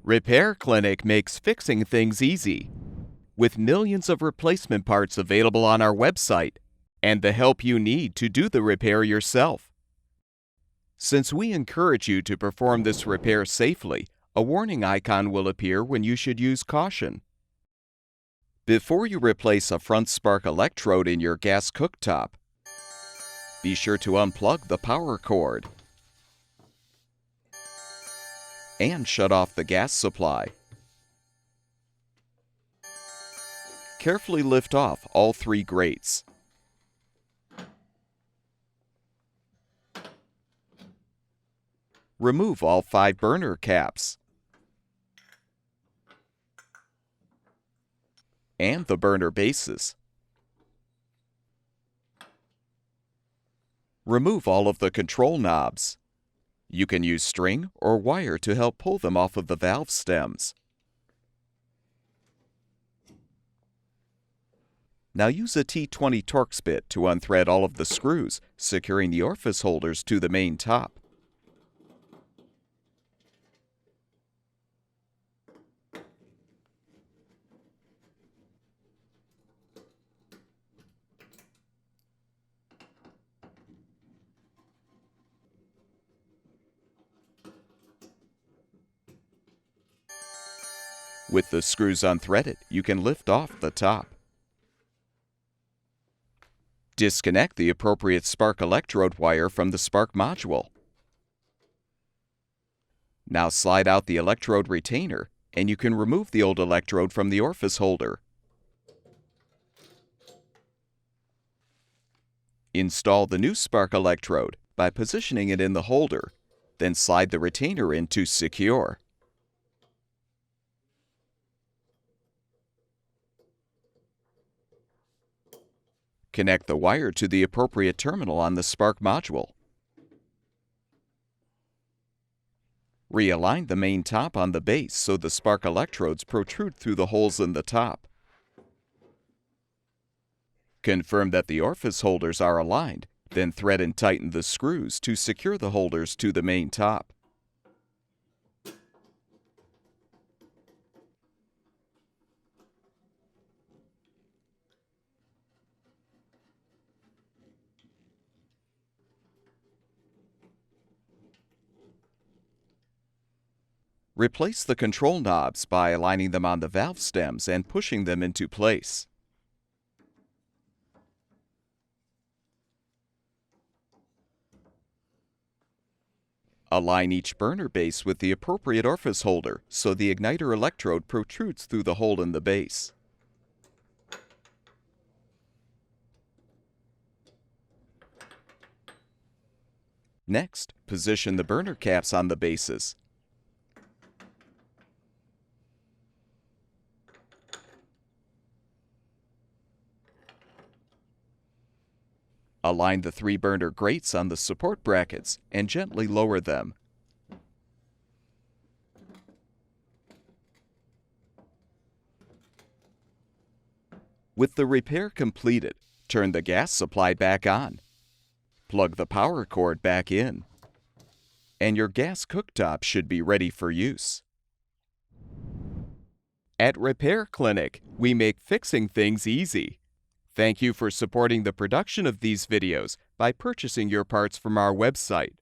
Repair Clinic makes fixing things easy, with millions of replacement parts available on our website and the help you need to do the repair yourself. Since we encourage you to perform this repair safely, a warning icon will appear when you should use caution. Before you replace a front spark electrode in your gas cooktop, be sure to unplug the power cord and shut off the gas supply. Carefully lift off all 3 grates. Remove all 5 burner caps and the burner bases. Remove all of the control knobs. You can use string or wire to help pull them off of the valve stems. Now use a T20 Torx bit to unthread all of the screws, securing the orifice holders to the main top. With the screws unthreaded, you can lift off the top. Disconnect the appropriate spark electrode wire from the spark module. Now slide out the electrode retainer, and you can remove the old electrode from the orifice holder. Install the new spark electrode by positioning it in the holder, then slide the retainer in to secure. Connect the wire to the appropriate terminal on the spark module. Realign the main top on the base so the spark electrodes protrude through the holes in the top. Confirm that the orifice holders are aligned, then thread and tighten the screws to secure the holders to the main top. Replace the control knobs by aligning them on the valve stems and pushing them into place. Align each burner base with the appropriate orifice holder so the igniter electrode protrudes through the hole in the base. Next, position the burner caps on the bases. Align the 3 burner grates on the support brackets and gently lower them. With the repair completed, turn the gas supply back on. Plug the power cord back in, and your gas cooktop should be ready for use. At Repair Clinic, we make fixing things easy. Thank you for supporting the production of these videos by purchasing your parts from our website.